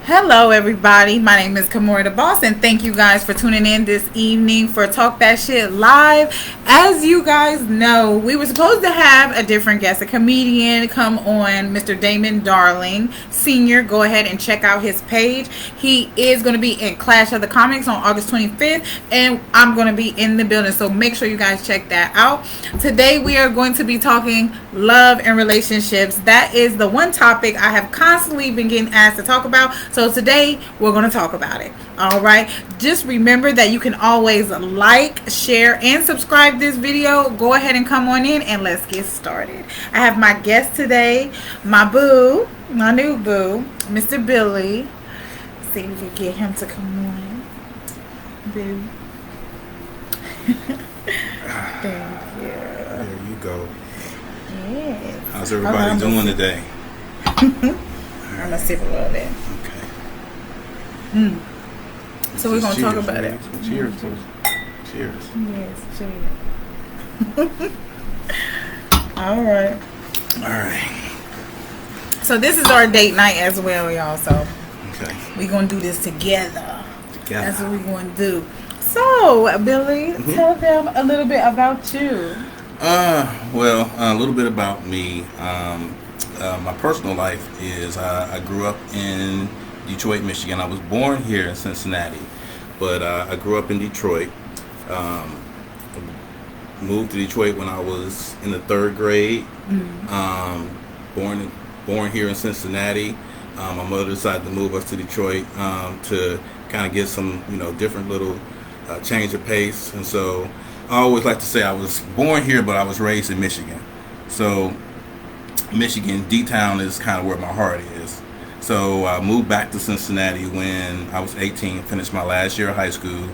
Hello, everybody. My name is Kamora the Boss, and thank you guys for tuning in this evening for Talk That Shit Live. As you guys know, we were supposed to have a different guest, a comedian, come on, Mr. Damon Darling Sr. Go ahead and check out his page. He is going to be in Clash of the Comics on August 25th, and I'm going to be in the building, so make sure you guys check that out. Today, we are going to be talking love and relationships. That is the one topic I have constantly been getting asked to talk about. So today we're going to talk about it. All right. Just remember that you can always like, share, and subscribe this video. Go ahead and come on in and let's get started. I have my guest today, my boo, my new boo, Mr. Billy. See if we can get him to come on. Boo. Thank you. There you go. Yes. How's everybody doing today? I'm gonna sip a little bit. Okay. So we're gonna talk about it. Cheers. Cheers. Yes, cheers. All right. All right. So this is our date night as well, y'all. So Okay. we're gonna do this together. Together. That's what we're gonna do. So, Billy, tell them a little bit about you. Well, a little bit about me. My personal life is I grew up in Detroit, Michigan. I was born here in Cincinnati, but I grew up in Detroit. Moved to Detroit when I was in the third grade. Born here in Cincinnati. My mother decided to move us to Detroit to kind of get some, different little change of pace. And so I always like to say I was born here, but I was raised in Michigan. So Michigan, D-Town is kind of where my heart is. So I moved back to Cincinnati when I was 18, finished my last year of high school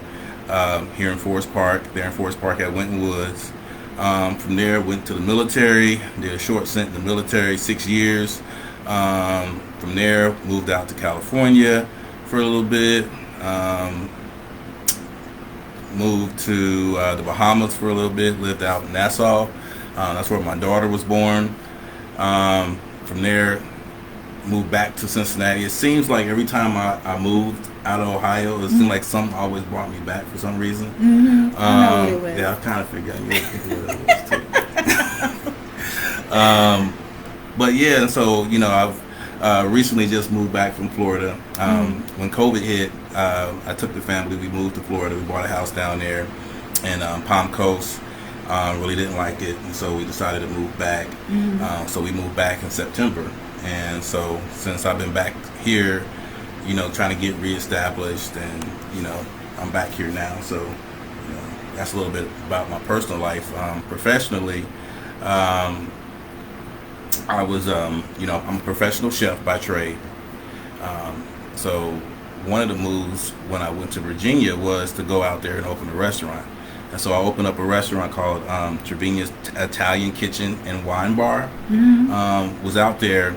here in Forest Park, at Winton Woods. From there, went to the military, did a short stint in the military, 6 years. From there, moved out to California for a little bit. Moved to the Bahamas for a little bit, lived out in Nassau. That's where my daughter was born. From there, moved back to Cincinnati. It seems like every time I moved out of Ohio, it seemed like something always brought me back for some reason. I know it Yeah, I kind of figured you would think what it was too. But yeah, so I've recently just moved back from Florida. When COVID hit, I took the family. We moved to Florida. We bought a house down there in Palm Coast. Really didn't like it, and so we decided to move back. So we moved back in September, and so since I've been back here, trying to get reestablished, and I'm back here now. So that's a little bit about my personal life. Professionally, I was I'm a professional chef by trade. So one of the moves when I went to Virginia was to go out there and open a restaurant. And so I opened up a restaurant called Trevinia's Italian Kitchen and Wine Bar. Was out there.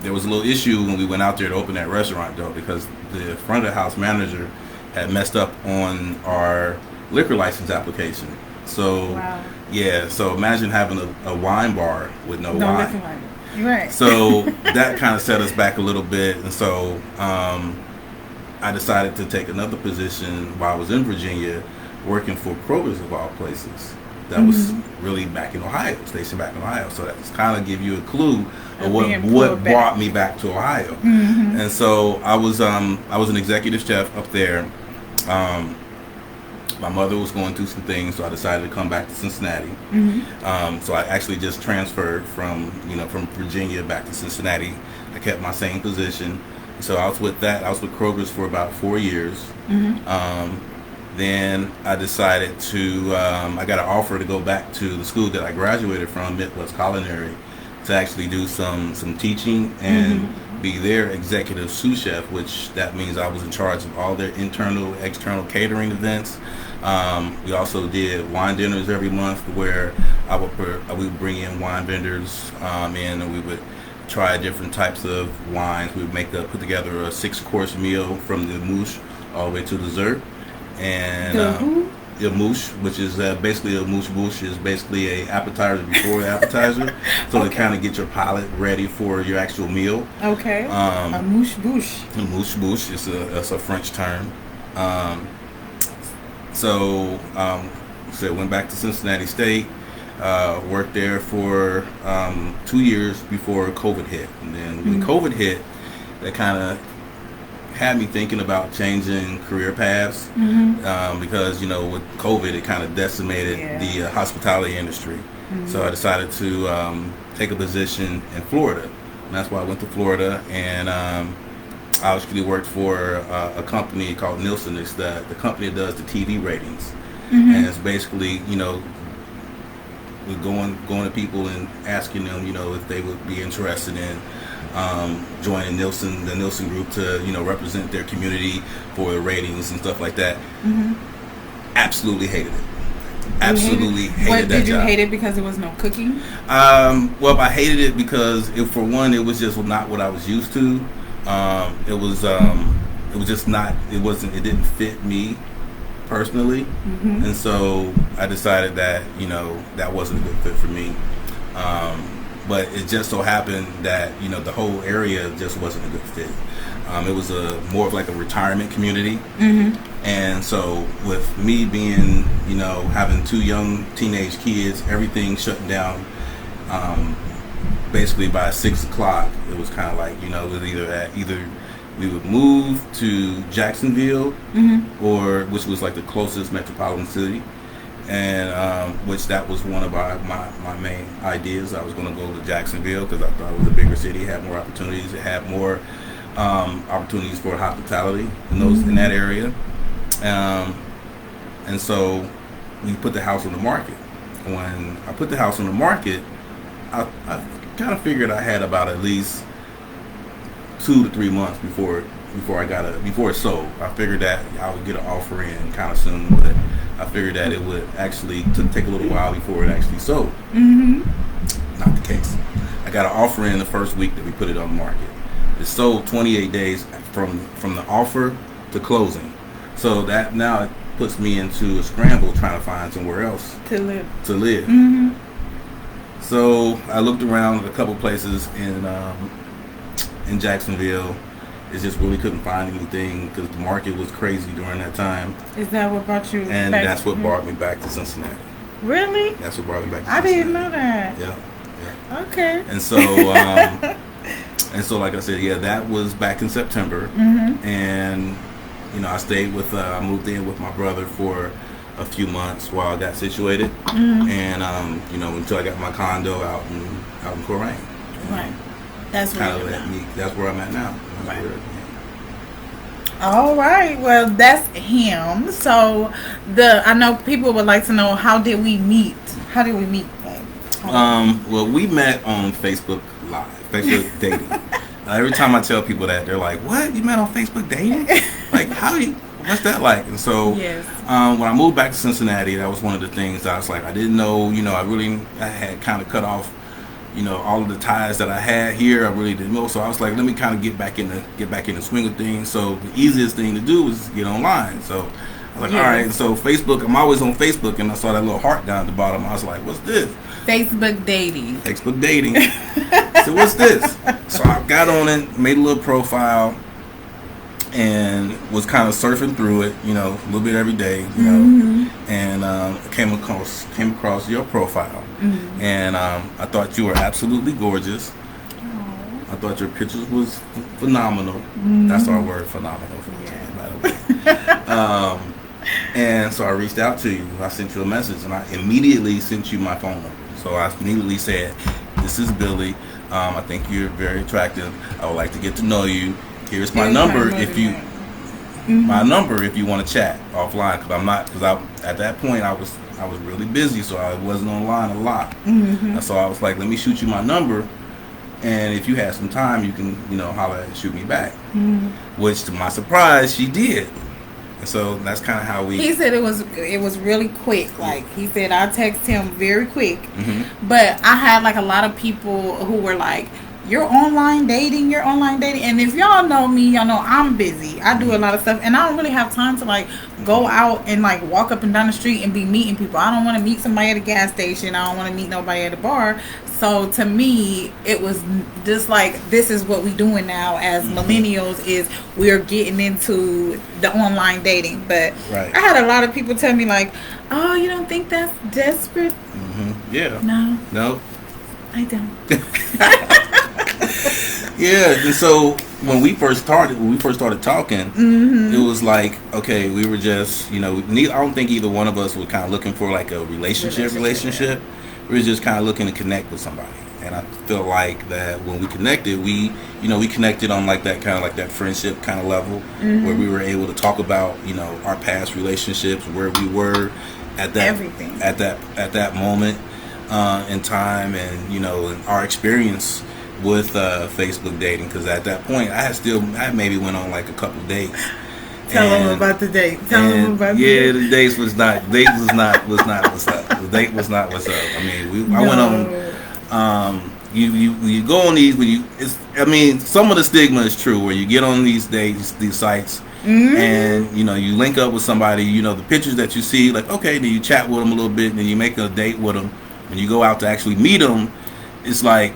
There was a little issue when we went out there to open that restaurant, though, because the front of the house manager had messed up on our liquor license application. So, Wow. yeah, so imagine having a wine bar with no wine. nothing like it. Right. So that kind of set us back a little bit. And so I decided to take another position while I was in Virginia, working for Kroger's of all places. That was really back in Ohio, stationed back in Ohio. So that's kind of give you a clue of what brought me back to Ohio. And so I was an executive chef up there. My mother was going through some things, so I decided to come back to Cincinnati. So I actually just transferred from Virginia back to Cincinnati. I kept my same position. So I was with Kroger's for about 4 years. Then I decided to, I got an offer to go back to the school that I graduated from, Midwest Culinary, to actually do some teaching and be their executive sous chef, which that means I was in charge of all their internal, external catering events. We also did wine dinners every month where we would bring in wine vendors in, and we would try different types of wines. We would put together a 6-course meal from the mousse all the way to dessert. And Amuse, which is basically a amuse bouche is basically a appetizer before the appetizer, so to kind of get your palate ready for your actual meal. Okay. Amuse bouche. Amuse bouche is a French term. So went back to Cincinnati State, worked there for 2 years before COVID hit, and then when COVID hit, that kind of had me thinking about changing career paths, because with COVID it kind of decimated the hospitality industry. So I decided to take a position in Florida, and that's why I went to Florida, and I actually worked for a company called Nielsen. It's the company that does the TV ratings, and it's basically we're going to people and asking them if they would be interested in joining the Nielsen group to represent their community for the ratings and stuff like that. Absolutely hated it. Absolutely hated that job. Did you hate it because there was no cooking? Well, I hated it because for one, it was just not what I was used to. It was just not. It didn't fit me personally, and so I decided that that wasn't a good fit for me. But it just so happened that the whole area just wasn't a good fit. It was more of like a retirement community, and so with me being having 2 young teenage kids, everything shut down. Basically by 6 o'clock, it was kind of like it was either we would move to Jacksonville, or which was like the closest metropolitan city. And which that was one of my main ideas. I was going to go to Jacksonville because I thought it was a bigger city, had more opportunities, it had more opportunities for hospitality in that area. And so we put the house on the market. When I put the house on the market, I kind of figured I had about at least 2 to 3 months before it sold. I figured that I would get an offer in kind of soon, but I figured that it would actually take a little while before it actually sold. Not the case. I got an offer in the first week that we put it on the market. It sold 28 days from the offer to closing. So that now it puts me into a scramble trying to find somewhere else to live. So I looked around at a couple places in Jacksonville. It just really couldn't find anything because the market was crazy during that time. Is that what brought you and back? And that's what brought me back to Cincinnati. Really? That's what brought me back to Cincinnati. I didn't know that. Yeah. Okay. And so, like I said, that was back in September. And, I stayed I moved in with my brother for a few months while I got situated. And, until I got my condo out in Colerain. Right. That's where that's where I'm at now. Right. All right. Well, that's him. So I know people would like to know, how did we meet? Well, we met on Facebook Live, Facebook dating. Every time I tell people that, they're like, "What? You met on Facebook dating? Like, what's that like?" And so, when I moved back to Cincinnati, that was one of the things I was like, I didn't know. I had kind of cut off all of the ties that I had here. I really didn't know. So I was like, let me kind of get back in the swing of things. So the easiest thing to do was get online. So I was like, all right. So Facebook, I'm always on Facebook, and I saw that little heart down at the bottom. I was like, what's this? Facebook dating. So what's this? So I got on it, made a little profile, and was kind of surfing through it, a little bit every day, and came across your profile, and I thought you were absolutely gorgeous. I thought your pictures was phenomenal. That's our word, phenomenal, by the way. And so I reached out to you. I sent you a message, and I immediately sent you my phone number. So I immediately said, "This is Billy. I think you're very attractive. I would like to get to know you. Here's my number if you want to chat offline." Because at that point I was really busy, so I wasn't online a lot. So I was like, let me shoot you my number, and if you had some time, you can holler and shoot me back. Which, to my surprise, she did. And so that's kind of how we. He said it was really quick. Like, he said, I text him very quick. But I had like a lot of people who were like, you're online dating. And if y'all know me, y'all know I'm busy. I do a lot of stuff, and I don't really have time to like go out and like walk up and down the street and be meeting people. I don't want to meet somebody at a gas station. I don't want to meet nobody at a bar. So to me, it was just like, this is what we doing now as millennials, is we're getting into the online dating. But Right. I had a lot of people tell me like, oh, you don't think that's desperate? Yeah. No, No. I don't. Yeah, and so when we first started talking, it was like, okay, we were just, I don't think either one of us were kind of looking for like a relationship. We were just kind of looking to connect with somebody, and I feel like that when we connected, we connected on like that kind of like that friendship kind of level, where we were able to talk about our past relationships, where we were at that Everything. at that moment in time, and and our experience with Facebook dating, because at that point I maybe went on like a couple dates. Tell them about the date. Tell them about the date. The date was not what's up. The date was not what's up. I mean, I went on. You go on these some of the stigma is true, where you get on these dates, these sites, and you link up with somebody. The pictures that you see, like, okay, then you chat with them a little bit, and then you make a date with them. When you go out to actually meet them, it's like,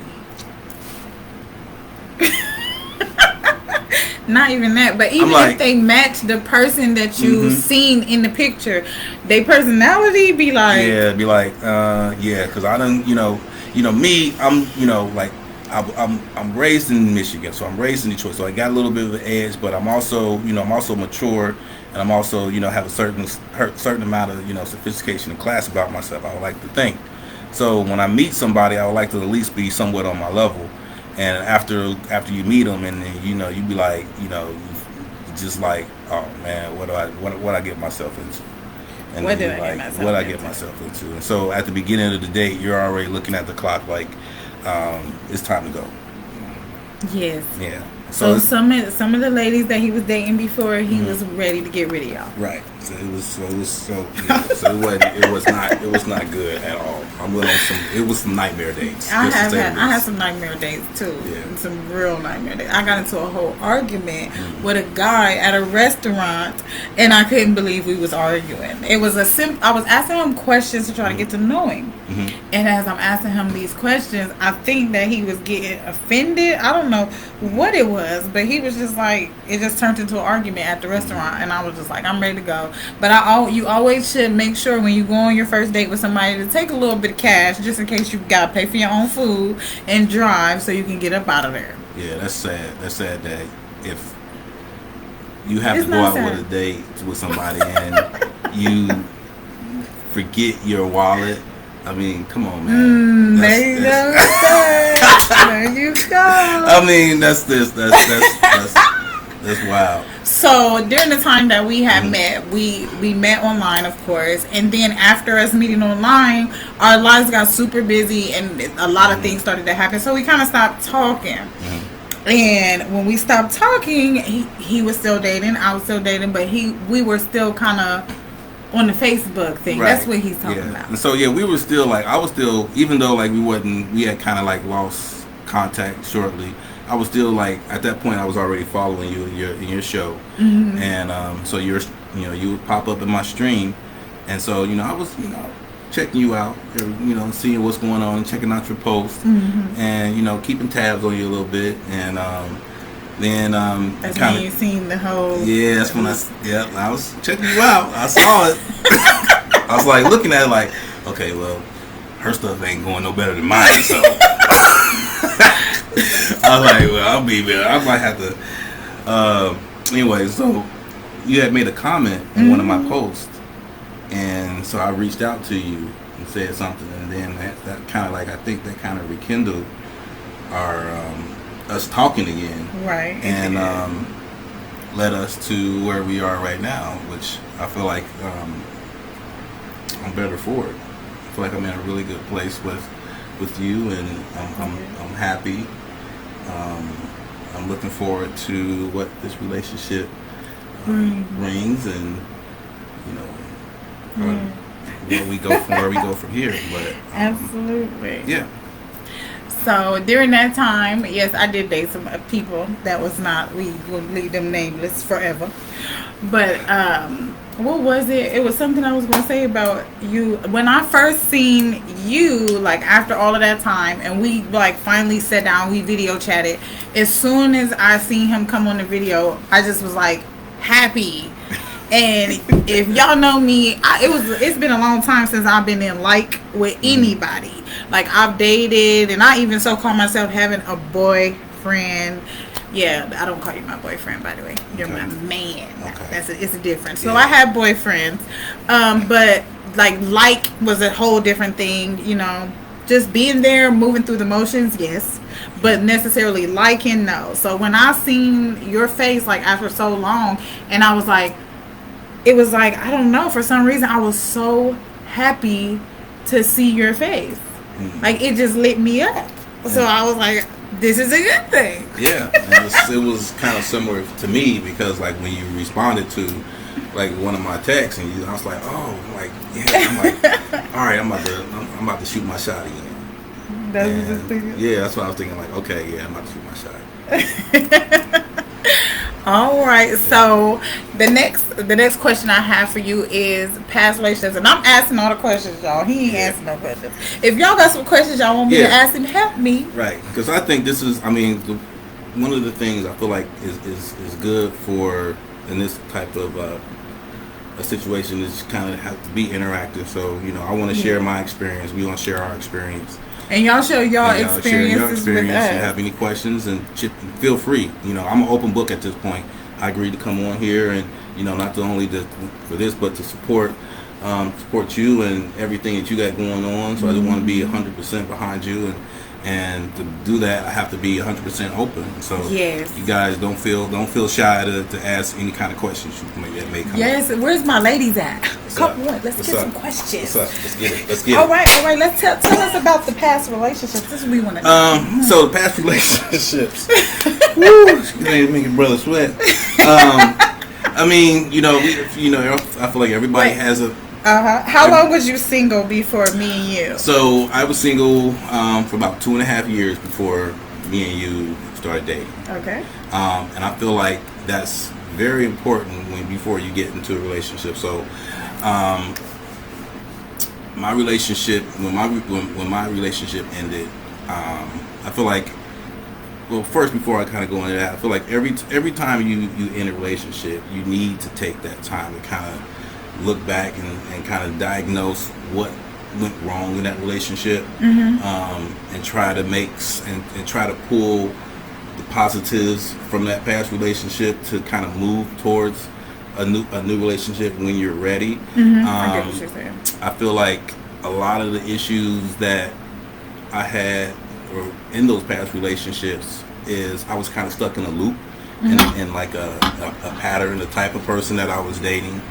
not even that, but even if they match the person that you seen in the picture, their personality be like, because I don't, me, I'm raised in Michigan, so I'm raised in Detroit, so I got a little bit of an edge, but I'm also mature, and I'm also, have a certain amount of, sophistication and class about myself, I would like to think. So when I meet somebody, I would like to at least be somewhat on my level. And after you meet them, and then, you be like, just like, oh man, what I get myself into? And what then I get myself into? And so at the beginning of the date, you're already looking at the clock like, it's time to go. yes. Yeah. So some of the ladies that he was dating before, he was ready to get rid of y'all. Right. So it was not good at all. It was some nightmare dates. I had some nightmare dates too. Yeah. Some real nightmare dates. I got into a whole argument with a guy at a restaurant, and I couldn't believe we was arguing. It was I was asking him questions to try to get to know him. And as I'm asking him these questions, I think that he was getting offended. I don't know what it was, but he was just like, it just turned into an argument at the restaurant, and I was just like, I'm ready to go. But you always should make sure when you go on your first date with somebody to take a little bit of cash, just in case you gotta pay for your own food and drive, so you can get up out of there. Yeah, that's sad. That's sad that if you have to go out with a date with somebody and you forget your wallet. I mean, come on, man. There you go. There you go. I mean, that's wild. So during the time that we had met, we met online, of course, and then after us meeting online, our lives got super busy and a lot of things started to happen. So we kind of stopped talking. And when we stopped talking, he was still dating, I was still dating, but we were still kind of on the Facebook thing. Right. That's what he's talking about. And so we were still like, I was still, even though like we had kind of like lost contact shortly. I was still like, at that point I was already following you in your show, and so you would pop up in my stream, and so I was checking you out, seeing what's going on, checking out your posts, and keeping tabs on you a little bit, and then that's when you seen the whole. Yeah, that's when I was checking you out. I saw it. I was like looking at it like, okay, well, her stuff ain't going no better than mine, so. I was like, well, I'll be there. I might have to. Anyway, so you had made a comment in one of my posts, and so I reached out to you and said something, and then that kind of like, I think that kind of rekindled our us talking again, right? And led us to where we are right now, which I feel like I'm better for it. I feel like I'm in a really good place with you, and I'm happy. I'm looking forward to what this relationship brings, and where we go from here. But absolutely, yeah. So during that time, yes, I did date some people that was not. We will leave them nameless forever. But what was it? It was something I was going to say about you. When I first seen you, like after all of that time, and we like finally sat down, we video chatted. As soon as I seen him come on the video, I just was like happy. And if y'all know me, it's been a long time since I've been in like with anybody. Like I've dated, and I even so call myself having a boyfriend. Yeah, I don't call you my boyfriend, by the way. You're my man. Okay. It's a difference. So I have boyfriends, but like was a whole different thing. You know, just being there, moving through the motions, yes, but necessarily liking, no. So when I seen your face like after so long, and I was like, it was like, I don't know, for some reason I was so happy to see your face. Like it just lit me up. So I was like, this is a good thing. Yeah, it was kind of similar to me because like when you responded to like one of my texts, and I was like, oh, like yeah, I'm like, all right, I'm about to shoot my shot again. That's what I was thinking. Like, okay, yeah, I'm about to shoot my shot. All right, so the next question I have for you is past relationships, and I'm asking all the questions, y'all. He ain't answering no questions. If y'all got some questions y'all want me to ask him, help me. Right, because I think this is, I mean, one of the things I feel like is good for in this type of a situation is kind of have to be interactive. So you know, I want to share my experience. We want to share our experience. And y'all show y'all experiences with us. If you have any questions, and feel free. You know, I'm an open book at this point. I agreed to come on here, and you know, not only for this, but to support you and everything that you got going on. So I just want to be 100% behind you, and to do that, I have to be 100% open. So you guys don't feel shy to ask any kind of questions that may come. Yes, where's my ladies at? Come on, let's get some questions. What's up? Let's get it. All right. Let's tell us about the past relationships. This is what we want to know. So the past relationships. Woo, you make your brother sweat. I mean, you know, I feel like everybody has a. How long was you single before me and you? So I was single for about 2.5 years before me and you started dating. Okay. And I feel like that's very important before you get into a relationship. So, my relationship when my relationship ended, I feel like. Well, first, before I kind of go into that, I feel like every time you end a relationship, you need to take that time to kind of look back and kind of diagnose what went wrong in that relationship, and try to and try to pull the positives from that past relationship to kind of move towards a new relationship when you're ready. I get what you're saying. I feel like a lot of the issues that I had or in those past relationships is I was kind of stuck in a loop and like a pattern, the type of person that I was dating,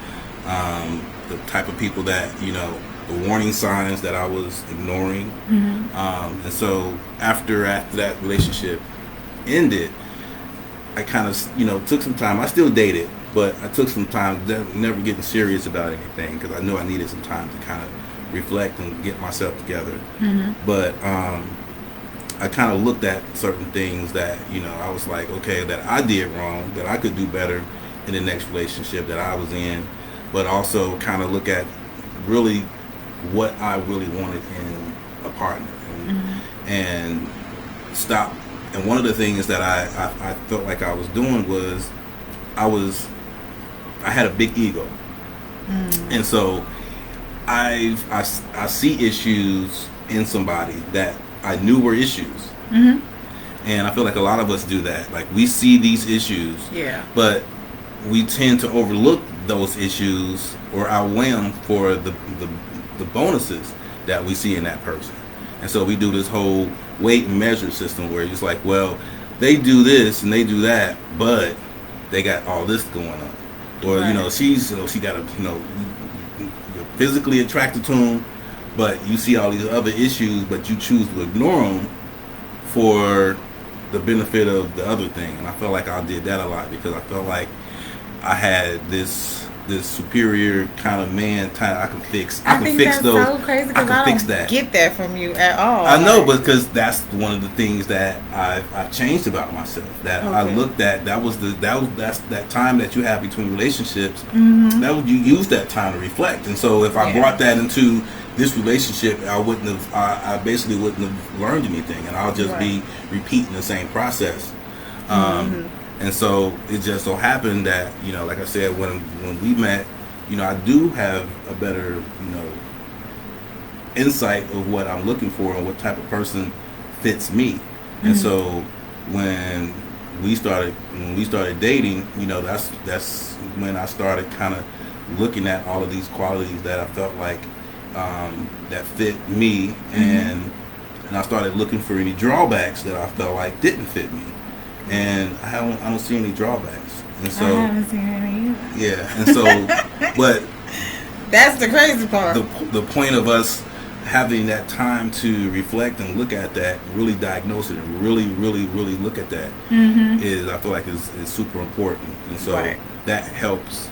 the type of people that, you know, the warning signs that I was ignoring. And so after that relationship ended, I kind of, you know, took some time. I still dated, but I took some time, never getting serious about anything because I knew I needed some time to kind of reflect and get myself together. But I kind of looked at certain things that, you know, I was like, okay, that I did wrong, that I could do better in the next relationship that I was in, but also kind of look at really what I really wanted in a partner and stop. And one of the things that I felt like I was doing was I had a big ego. And so I see issues in somebody that I knew were issues. And I feel like a lot of us do that. Like we see these issues, but we tend to overlook those issues or outweigh them for the bonuses that we see in that person. And so we do this whole weight and measure system where it's like, well, they do this and they do that, but they got all this going on. Or, you know, she got a, you know, you're physically attracted to them, but you see all these other issues, but you choose to ignore them for the benefit of the other thing. And I felt like I did that a lot because I felt like I had this this superior kind of man. I can fix. I think fix that's those. so crazy I because can I fix don't that. get that from you at all. I know, but because that's one of the things that I've changed about myself. That I looked at. That's that time that you have between relationships. Mm-hmm. That you use that time to reflect. And so if I brought that into this relationship, I basically wouldn't have learned anything, and I'll just be repeating the same process. And so it just so happened that, you know, like I said, when we met, you know, I do have a better, you know, insight of what I'm looking for and what type of person fits me. And so when we started dating, you know, that's when I started kind of looking at all of these qualities that I felt like that fit me, and I started looking for any drawbacks that I felt like didn't fit me. And I don't see any drawbacks. And so I haven't seen any either. Yeah, and so, but that's the crazy part. The point of us having that time to reflect and look at that, really diagnose it, and really look at that is, I feel like, is super important. And so that helps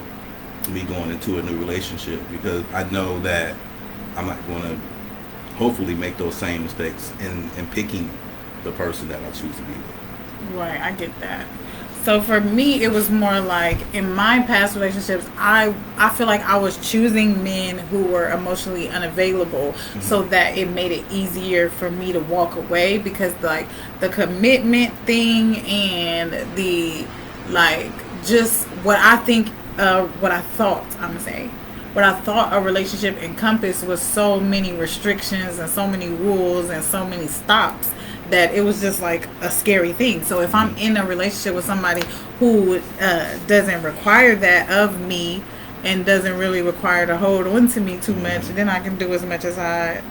me going into a new relationship, because I know that I'm not going to hopefully make those same mistakes in picking the person that I choose to be with. Right, I get that. So for me, it was more like, in my past relationships, I feel like I was choosing men who were emotionally unavailable, so that it made it easier for me to walk away, because like the commitment thing and the like, just what I thought a relationship encompassed was so many restrictions and so many rules and so many stops, that it was just like a scary thing. So if I'm in a relationship with somebody who doesn't require that of me, and doesn't really require to hold on to me too much, then I can do as much as I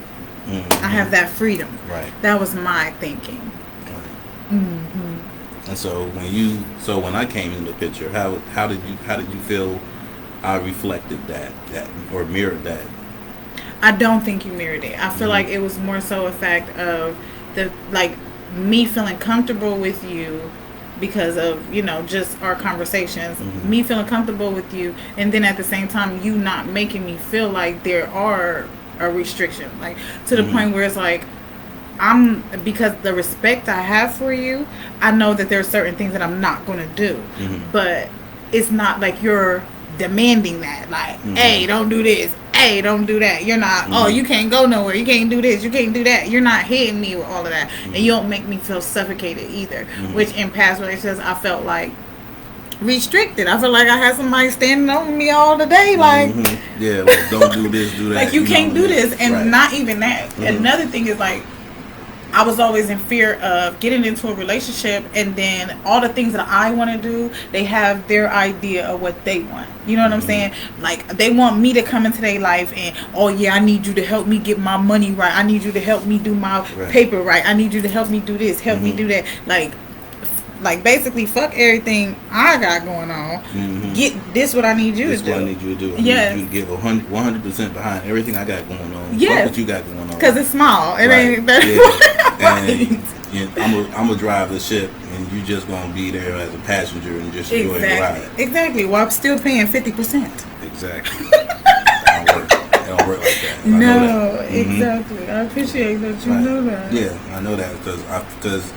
have that freedom. Right. That was my thinking. Right. And so when I came in the picture, how did you feel I reflected that or mirrored that? I don't think you mirrored it. I feel like it was more so a fact of me feeling comfortable with you because of, you know, just our conversations, me feeling comfortable with you, and then at the same time you not making me feel like there are a restriction, like to the point where it's like, because the respect I have for you, I know that there are certain things that I'm not going to do, but it's not like you're demanding that, like, hey, don't do this, hey, don't do that. You're not, oh, you can't go nowhere, you can't do this, you can't do that. You're not hitting me with all of that. And you don't make me feel suffocated either, which in past relationships I felt like restricted. I feel like I had somebody standing over me all the day, like, yeah, like, don't do this, do that. Like, you can't do this. And not even that. Another thing is, like, I was always in fear of getting into a relationship, and then all the things that I want to do, they have their idea of what they want. You know what I'm saying? Like, they want me to come into their life and, oh yeah, I need you to help me get my money right. I need you to help me do my paper right. I need you to help me do this, help me do that. Like basically, fuck everything I got going on. Get this what I need you to do. This what I need you to do. I need you to get 100% behind everything I got going on. Yeah. Fuck what you got going on. Because it's small. It ain't that. And I'm gonna drive the ship, and you just gonna be there as a passenger and just enjoy the ride. Exactly. While I'm still paying 50%. Exactly. It don't work like that. No, exactly. I appreciate that you know that. Yeah, I know that because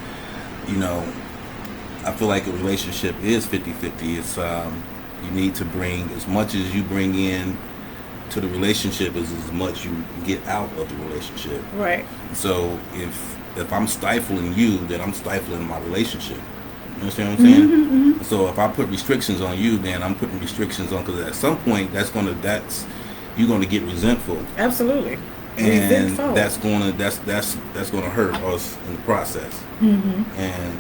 you know, I feel like a relationship is 50-50. It's you need to bring as much as you bring in to the relationship as much you get out of the relationship. Right. So if I'm stifling you, then I'm stifling my relationship. You understand what I'm saying? So if I put restrictions on you, then I'm putting restrictions on, because at some point you're gonna get resentful. Absolutely. And that's gonna hurt us in the process. And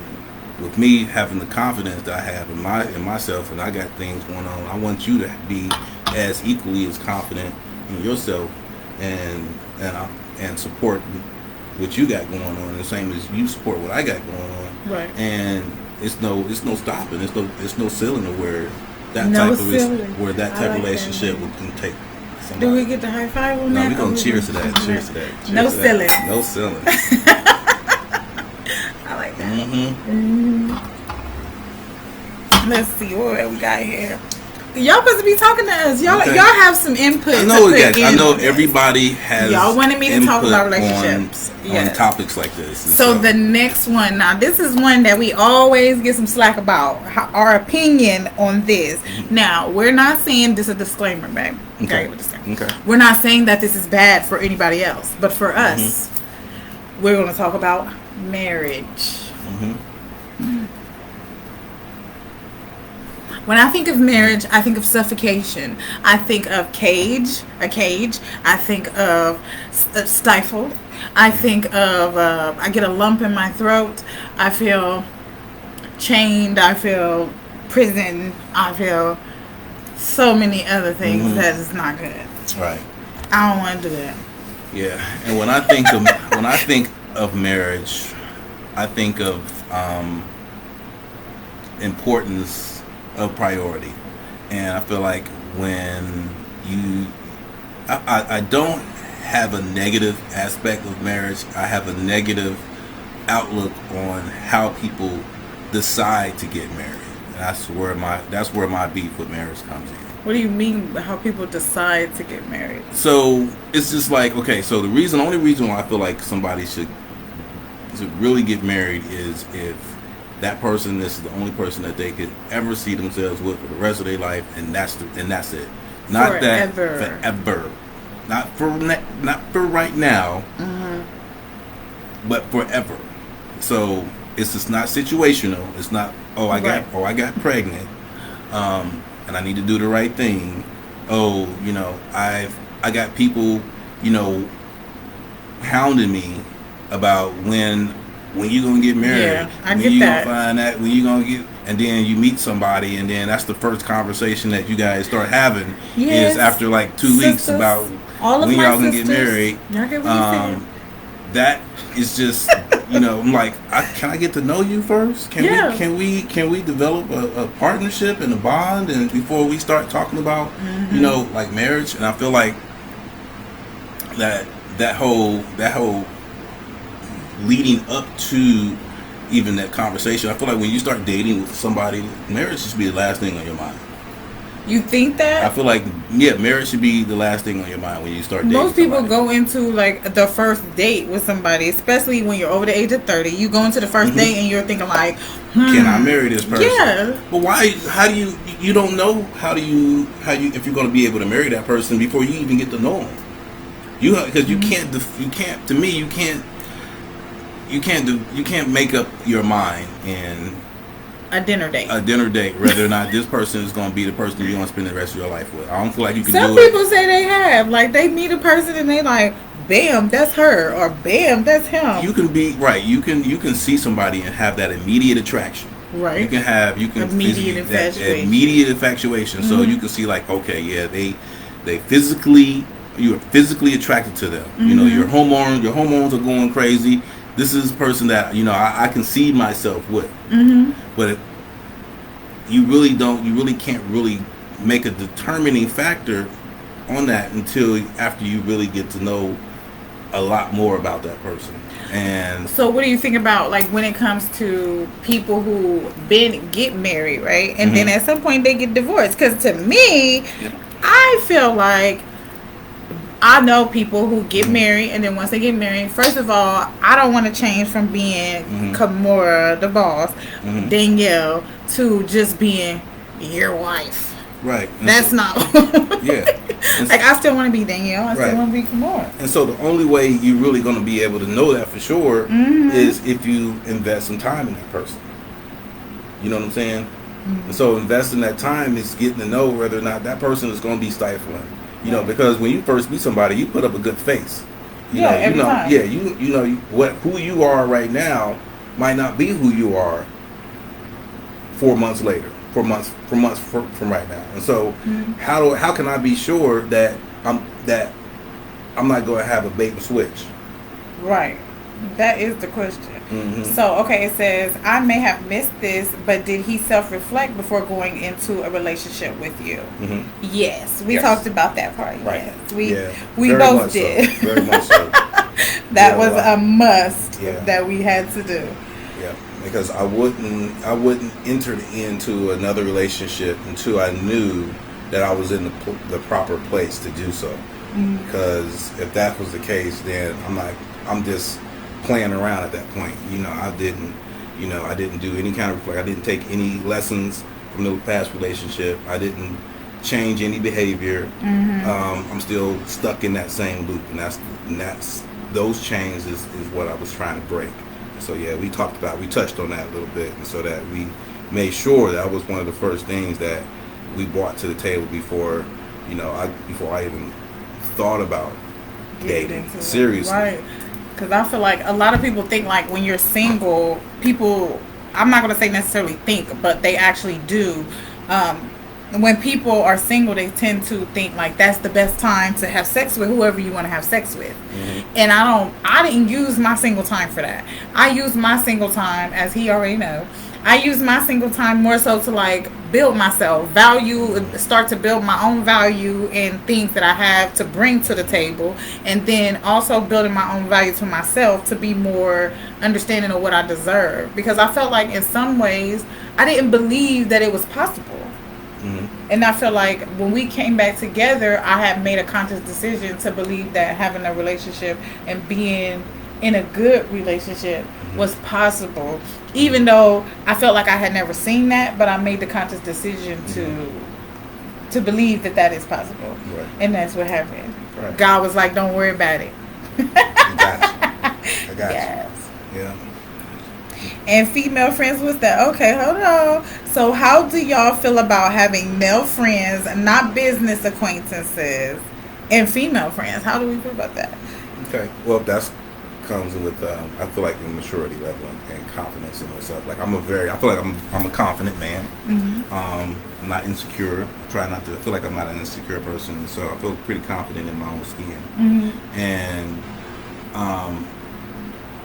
with me having the confidence that I have in myself, and I got things going on, I want you to be as equally as confident in yourself and support what you got going on, the same as you support what I got going on. Right. And it's no stopping. It's no ceiling to where that type of relationship can take somebody. Do we get the high five on that? No, we're gonna cheers to that. Cheers to that. Cheers no ceiling. No ceiling. I like that. Let's see what we got here. Y'all supposed to be talking to us. Y'all have some input. I know I know everybody has. Y'all wanted me to talk about relationships on topics like this. So the next one, now this is one that we always get some slack about. Our opinion on this. Mm-hmm. Now we're not saying this is a disclaimer, babe. Okay. We're not saying that this is bad for anybody else, but for us, we're going to talk about marriage. Mm-hmm. When I think of marriage, I think of suffocation. I think of a cage. I think of stifled. I think of, I get a lump in my throat. I feel chained. I feel prison. I feel so many other things that is not good. Right. I don't want to do that. Yeah. And when I think of marriage, I think of importance of priority. And I feel like when I don't have a negative aspect of marriage. I have a negative outlook on how people decide to get married. That's where my beef with marriage comes in. What do you mean how people decide to get married? So it's just like, okay, so the only reason why I feel like somebody should really get married is if that person, this is the only person that they could ever see themselves with for the rest of their life, and that's it. Not forever. That forever. Not for right now, but forever. So it's just not situational. It's not I got pregnant, and I need to do the right thing. I got people, hounding me about when you gonna get married. Yeah, I when get you that. gonna find that, when you gonna get, and then you meet somebody, and then that's the first conversation that you guys start having is after like 2 weeks about when y'all gonna get married. Y'all get what you said. That is just, I'm like, can I get to know you first? Can we develop a partnership and a bond, and before we start talking about, like marriage? And I feel like that whole leading up to even that conversation, I feel like when you start dating with somebody, marriage should be the last thing on your mind. You think that? I feel like, marriage should be the last thing on your mind when you start dating Most people somebody. go into like the first date with somebody, especially when you're over the age of 30. You go into the first date and you're thinking like, can I marry this person? Yeah. But why? How do you don't know how you if you're going to be able to marry that person before you even get to know them? Because you can't make up your mind in a dinner date whether or not this person is going to be the person you're going to spend the rest of your life with. I don't feel like you can Some do it. people say they have, like, they meet a person and they like, bam, that's her, or bam, that's him. You can be right. You can see somebody and have that immediate attraction. Right. You can immediate infatuation. Immediate infatuation. So you can see like, okay, yeah, you are physically attracted to them. Your hormones are going crazy. This is a person that I can see myself with. But you really can't really make a determining factor on that until after you really get to know a lot more about that person. And so what do you think about, like, when it comes to people who get married, right? And then at some point they get divorced? Because to me, I feel like I know people who get married, and then once they get married, first of all, I don't want to change from being Kimora, the boss, Danielle, to just being your wife. Right. And that's not. Like, I still want to be Danielle. I still want to be Kimora. And so the only way you're really going to be able to know that for sure is if you invest some time in that person. You know what I'm saying? And so investing that time is getting to know whether or not that person is going to be stifling. Because when you first meet somebody, you put up a good face. Every time. Who you are right now might not be who you are 4 months later, 4 months from right now. And so, how can I be sure that I'm not going to have a bait and switch? Right. That is the question. So, okay, it says, I may have missed this, but did he self-reflect before going into a relationship with you? Yes. We talked about that part. Right. Yes. We both did. So. Very much so. That was a must that we had to do. Yeah. because I wouldn't enter into another relationship until I knew that I was in the proper place to do so. Because if that was the case, then I'm just playing around at that point. I didn't do any kind of, I didn't take any lessons from the past relationship. I didn't change any behavior. I'm still stuck in that same loop, and that's those chains is what I was trying to break. So yeah, we touched on that a little bit, and so that we made sure that was one of the first things that we brought to the table before I even thought about dating seriously. Right. Because I feel like a lot of people think like when you're single, I'm not going to say necessarily think, but they actually do. When people are single, they tend to think like that's the best time to have sex with whoever you want to have sex with. And I didn't use my single time for that. I used my single time, as he already knows, I use my single time more so to like build myself, start to build my own value and things that I have to bring to the table, and then also building my own value to myself to be more understanding of what I deserve. Because I felt like in some ways I didn't believe that it was possible. And I feel like when we came back together, I had made a conscious decision to believe that having a relationship and being in a good relationship was possible, even though I felt like I had never seen that, but I made the conscious decision to believe that is possible. Right. And that's what happened. Right. God was like, don't worry about it. I got Yes. you. Yeah. And female friends was that. Okay, hold on. So how do y'all feel about having male friends, not business acquaintances, and female friends? How do we feel about that? Okay. Well, that's comes with I feel like the maturity level and confidence in yourself. Like I feel like I'm a confident man. I'm not insecure. I feel like I'm not an insecure person, so I feel pretty confident in my own skin. And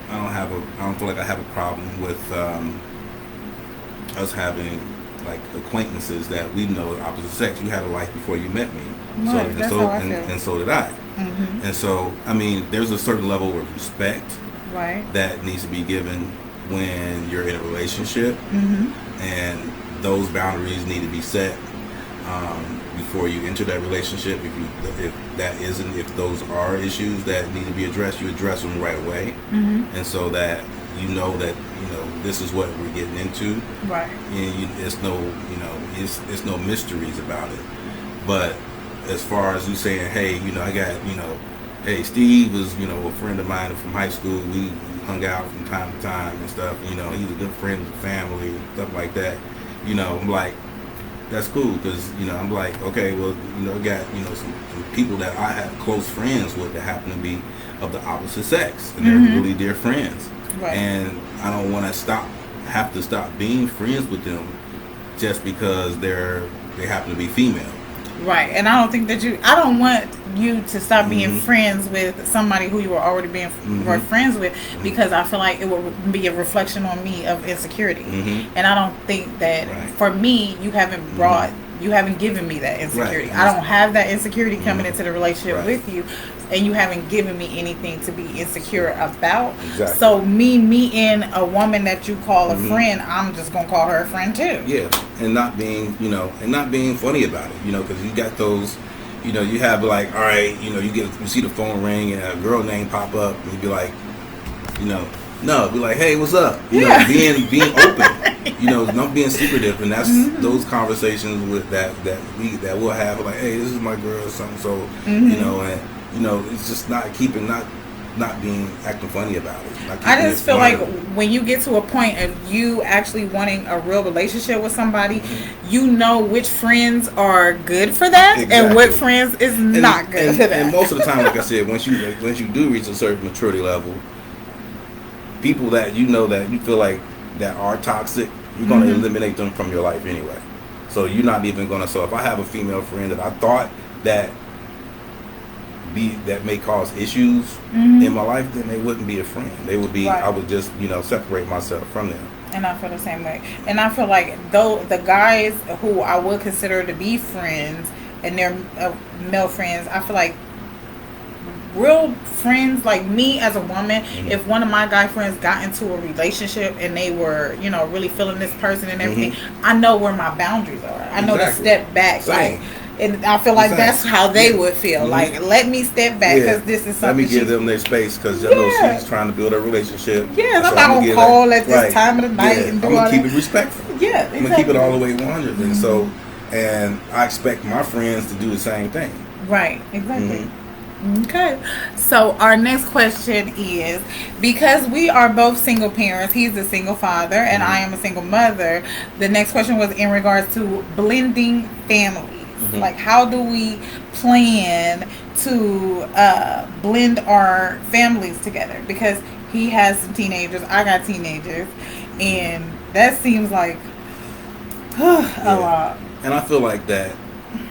I don't feel like I have a problem with us having like acquaintances that we know the opposite sex. You had a life before you met me, Right, and so did I. And so, I mean, there's a certain level of respect that needs to be given when you're in a relationship, and those boundaries need to be set before you enter that relationship. If those are issues that need to be addressed, you address them right away, and so that that this is what we're getting into, Right. And it's no mysteries about it. But as far as you saying, hey, I got, hey, Steve was, a friend of mine from high school. We hung out from time to time and stuff. He's a good friend of the family, stuff like that. I'm like, that's cool, because, I'm like, okay, well, I got, some people that I have close friends with that happen to be of the opposite sex, and they're really dear friends. Right. And I don't want to have to stop being friends with them just because they happen to be female. Right. And I don't want you to stop being friends with somebody who you were already were friends with, because I feel like it would be a reflection on me of insecurity. And I don't think that for me, you haven't given me that insecurity. Right. I don't have that insecurity coming into the relationship with you, and you haven't given me anything to be insecure about. Exactly. So me meeting a woman that you call a friend, I'm just gonna call her a friend too. Yeah, and not being funny about it, because you got those, you have like, all right, you see the phone ring and a girl name pop up, and you be like, no, be like, hey, what's up? Being open, not being secretive, and that's those conversations with that we'll have, like, hey, this is my girl or something. So it's just not acting funny about it. I just feel like when you get to a point of you actually wanting a real relationship with somebody, you know which friends are good for that and what friends is not good for that. And most of the time, like I said, once you do reach a certain maturity level, people that that you feel like that are toxic, you're going to eliminate them from your life anyway. So you're not even going to. So if I have a female friend that I thought that may cause issues in my life, then they wouldn't be a friend. They would be. I would just separate myself from them. And I feel the same way. And I feel like though the guys who I would consider to be friends and they're male friends, I feel like real friends, like me as a woman, if one of my guy friends got into a relationship and they were, you know, really feeling this person and everything, I know where my boundaries are. I know to step back. Same. Like, and I feel like that's how they would feel. Like, let me step back because this is something. Let me give them their space because you know she's trying to build a relationship. Yeah, so I'm not gonna call at this time of the night and do I'm gonna all keep that. it respectful. Yeah, exactly. I'm gonna keep it all the way 100, and so, and I expect my friends to do the same thing. Right, exactly. Okay, so our next question is, because we are both single parents, he's a single father and I am a single mother, the next question was in regards to blending families. Like, how do we plan to blend our families together? Because he has some teenagers, I got teenagers, and that seems like a lot. And I feel like that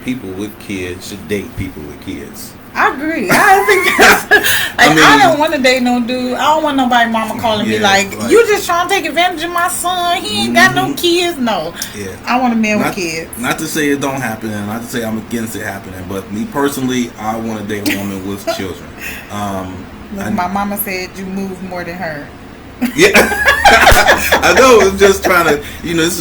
people with kids should date people with kids. I agree. I think that's like, I don't want to date no dude. I don't want nobody mama calling me like, you just trying to take advantage of my son. He ain't got no kids. No. Yeah. I want a man with kids. Not to say it don't happen, and not to say I'm against it happening, but me personally, I want to date a woman with children. My mama said you move more than her. Yeah. I know. I'm just trying to, this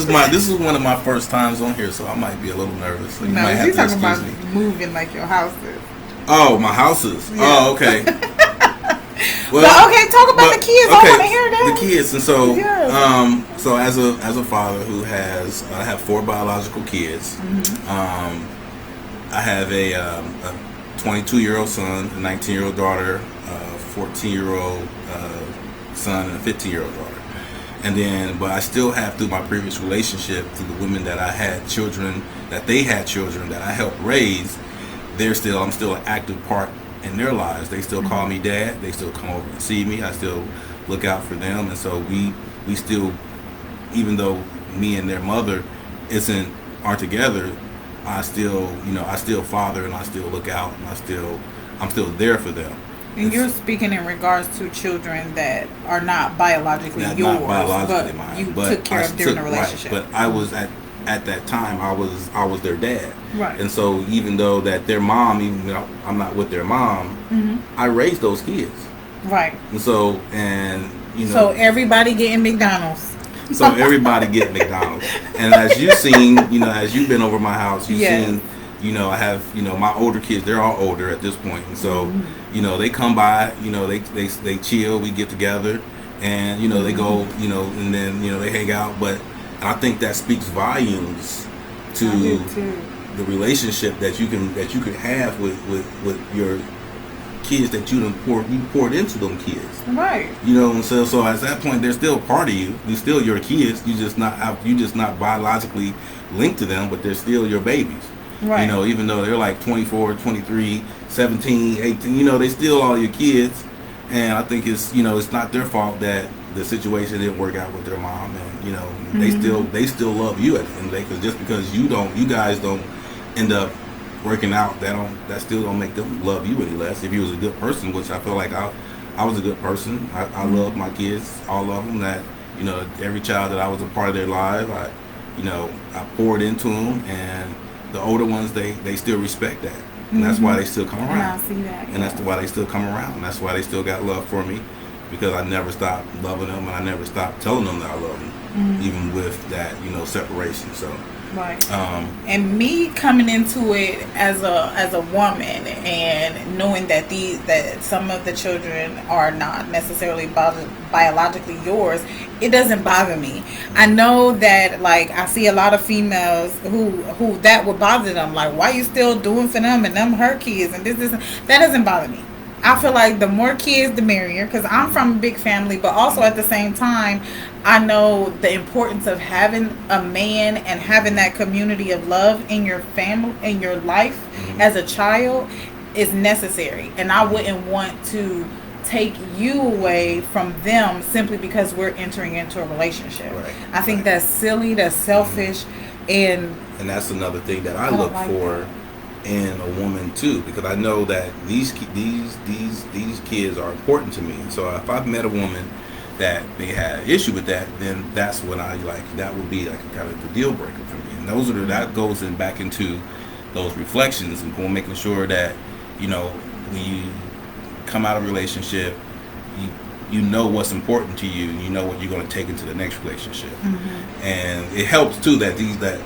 is one of my first times on here, so I might be a little nervous. So no, you're talking about moving like your houses. Oh, my houses. Yeah. Oh, okay. Well, okay, talk about the kids. I want to hear that. The kids, and so, so as a father who has, I have 4 biological kids. I have a 22-year-old son, a 19-year-old daughter, a 14-year-old son, and a 15-year-old daughter. And then, but I still have, through my previous relationship, through the women that I had children, that they had children that I helped raise. I'm still an active part in their lives. They still call me dad. They still come over and see me. I still look out for them. And so we still, even though me and their mother aren't together, I still father and I still look out and I'm still there for them. And you're speaking in regards to children that are not biologically yours, not biologically but mine, you took care of during the relationship. Right, but I was at that time I was their dad. Right. And so even though that their mom, even though I'm not with their mom, I raised those kids. Right. And so, so everybody getting McDonald's. So everybody get McDonald's. And as you've seen, as you've been over my house, you've seen, I have, my older kids, they're all older at this point. And so, they come by, they chill, we get together and, they go, and then, they hang out. But I think that speaks volumes to the relationship that you can have with your kids that you poured into them kids. Right. So at that point they're still part of you. They're still your kids. You just not biologically linked to them, but they're still your babies. Right. Even though they're like 24, 23, 17, 18, they still all your kids. And I think it's it's not their fault that the situation didn't work out with their mom, and they still love you at the end of the day, because just because you guys don't end up working out, that still don't make them love you any less. If you was a good person, which I feel like I was a good person. I love my kids, all of them. That every child that I was a part of their life, I poured into them, and the older ones they still respect that, and that's why they still come around. And I see that, and that's why they still come around. And that's why they still got love for me, because I never stopped loving them, and I never stopped telling them that I love them, even with that separation. So. Right. And me coming into it as a woman and knowing that some of the children are not necessarily biologically yours, it doesn't bother me. I know that, like, I see a lot of females who that would bother them. Like, why you still doing for them and them her kids and this that doesn't bother me. I feel like the more kids, the merrier, because I'm from a big family, but also at the same time, I know the importance of having a man and having that community of love in your family, in your life as a child is necessary. And I wouldn't want to take you away from them simply because we're entering into a relationship. Right. I think that's silly, that's selfish, and that's another thing that I look for in a woman too, because I know that these kids are important to me. So if I've met a woman that they had an issue with that, then that's when I that would be like kind of the deal breaker for me. And that goes back into those reflections and making sure that come out of a relationship, you know what's important to you, and you know what you're going to take into the next relationship. And it helps too that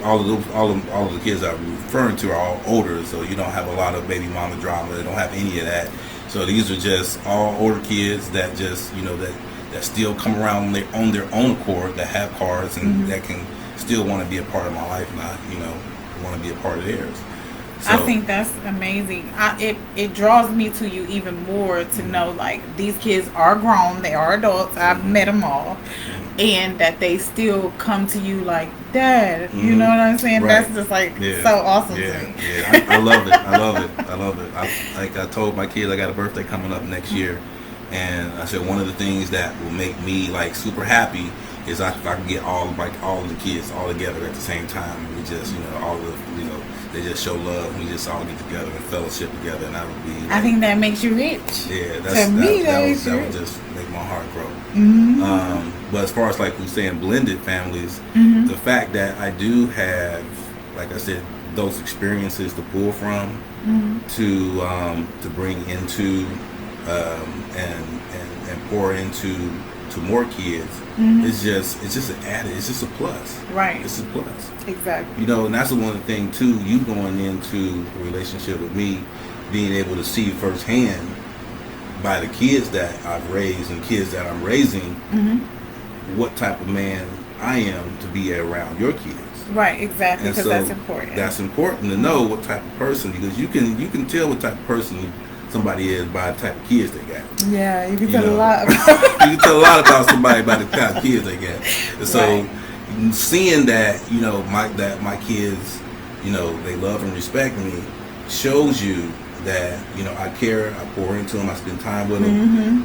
all of the kids I'm referring to are all older, so you don't have a lot of baby mama drama. They don't have any of that. So these are just all older kids that just that still come around on their own accord, that have cars and that can still want to be a part of my life, not want to be a part of theirs. So, I think that's amazing. It draws me to you even more to know, like, these kids are grown, they are adults. I've met them all, and that they still come to you like, Dad. You know what I'm saying? Right. That's just like so awesome to me. Yeah, I love it. I love it. I told my kids I got a birthday coming up next year, and I said one of the things that will make me like super happy is if I can get all of the kids all together at the same time, and we just they just show love, and we just all get together and fellowship together, and that would be I think that makes you rich. Yeah, that would just make my heart grow. But as far as like we're saying blended families, the fact that I do have, like I said, those experiences to pull from, to bring into and pour into more kids, it's just an added, it's just a plus. Right. It's a plus. Exactly. And that's the one thing too, you going into a relationship with me, being able to see firsthand by the kids that I've raised and kids that I'm raising, what type of man I am to be around your kids. Right, exactly, because so that's important. That's important to know what type of person, because you can tell what type of person somebody is by the type of kids they got. Yeah, you can tell a lot. You can tell a lot about somebody by the type of kids they got. So seeing that, my kids, they love and respect me, shows you that, I care, I pour into them, I spend time with them.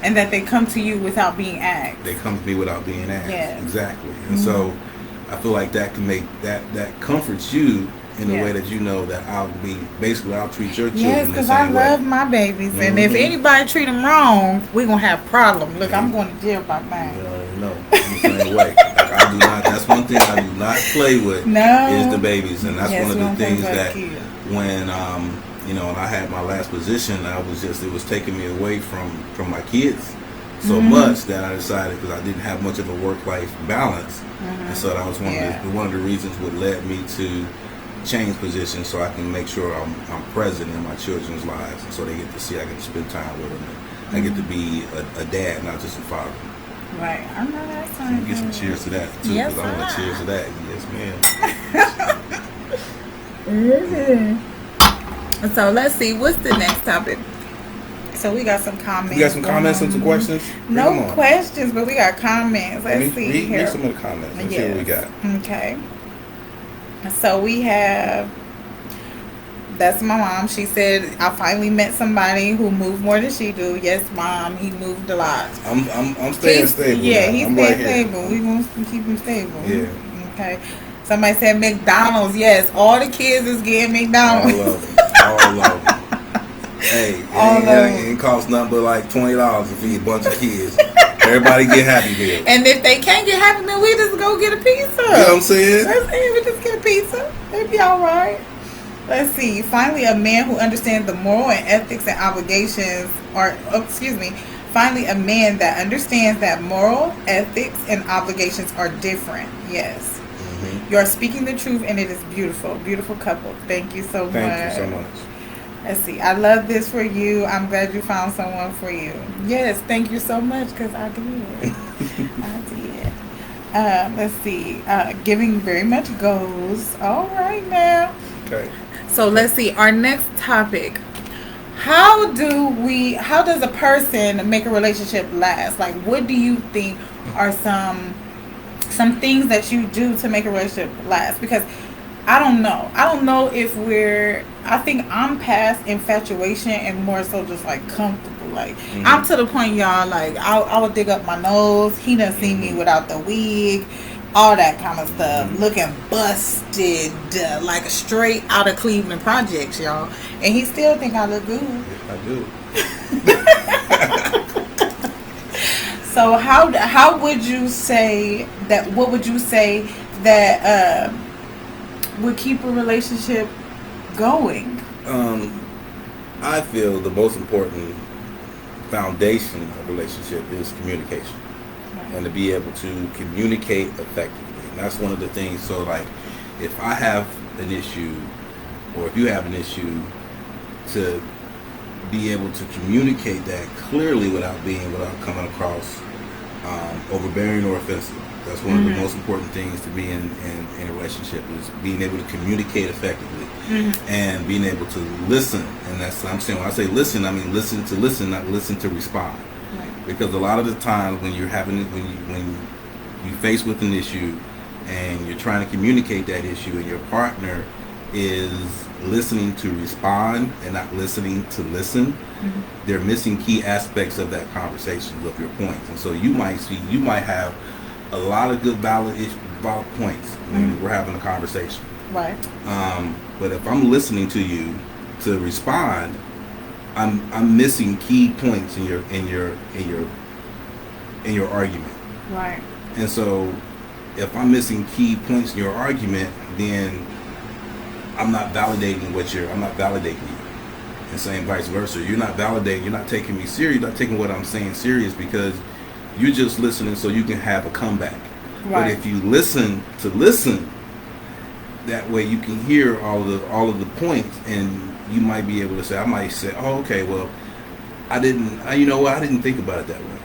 And that they come to you without being asked. They come to me without being asked. Yes. Exactly. And so I feel like that can make that comforts you in a way that that I'll treat your children Yes, because I love my babies, and if anybody treat them wrong, we're gonna have problems. Look, I'm going to jail by mine. No, I'm the same way. I do not. That's one thing I do not play with. Is the babibies, and that's one of the things that when when I had my last position, it was taking me away from my kids so much that I decided, because I didn't have much of a work-life balance, and so that was one of the reasons what led me to change positions, so I can make sure I'm present in my children's lives, and so they get to see I get to spend time with them, and I get to be a dad, not just a father. Right, I know that's fine. Get some cheers to that too, because I want to cheers to that. Yes, ma'am. So let's see, what's the next topic? So we got some comments. You got some comments and some questions? No questions, but we got comments. Let's see here. Read some of the comments. Let's see what we got. Okay. So we have, that's my mom. She said, I finally met somebody who moved more than she do. Yes, Mom, he moved a lot. I'm staying stable. Yeah, he's staying stable. We want to keep him stable. Yeah. Okay. Somebody said McDonald's. Yes, all the kids is getting McDonald's. All of them. Hey, it ain't cost nothing but like $20 to feed a bunch of kids. Everybody get Happy Meal. And if they can't get Happy Meal, we just go get a pizza. You know what I'm saying? We just get a pizza. It'd be all right. Let's see. Finally, a man who understands the moral and ethics and obligations, finally, a man that understands that moral, ethics, and obligations are different. Yes. You are speaking the truth, and it is beautiful. Beautiful couple. Thank you so much. Thank you so much. Let's see. I love this for you. I'm glad you found someone for you. Yes, thank you so much, because I did. I did. Let's see. Giving very much goes. All right now. Okay. So let's see. Our next topic. How does a person make a relationship last? Like, what do you think are some things that you do to make a relationship last? Because I don't know. I don't know if I think I'm past infatuation and more so just like comfortable. Like, I'm to the point, y'all, like I would dig up my nose. He done seen me without the wig, all that kind of stuff, looking busted, like straight out of Cleveland projects, y'all. And he still think I look good. I do. So how would you say that? What would you say that would keep a relationship going? I feel the most important foundation of relationship is communication, and to be able to communicate effectively. And that's one of the things. So like, if I have an issue, or if you have an issue, to be able to communicate that clearly without coming across overbearing or offensive. That's one of the most important things to be in a relationship, is being able to communicate effectively and being able to listen. And that's what I'm saying. When I say listen, I mean listen to listen, not listen to respond. Right. Because a lot of the times when you're when you face with an issue and you're trying to communicate that issue, and your partner is listening to respond and not listening to listen, they're missing key aspects of that conversation, of your points. And so you might have a lot of good valid points when we're having a conversation. Right. But if I'm listening to you to respond, I'm missing key points in your argument. Right. And so if I'm missing key points in your argument, then I'm not validating you. And same vice versa. You're not taking me serious, you're not taking what I'm saying serious, because you're just listening so you can have a comeback. Right. But if you listen to listen, that way you can hear all of the points, and you might be able to say, I might say, oh, okay, well, I didn't think about it that way.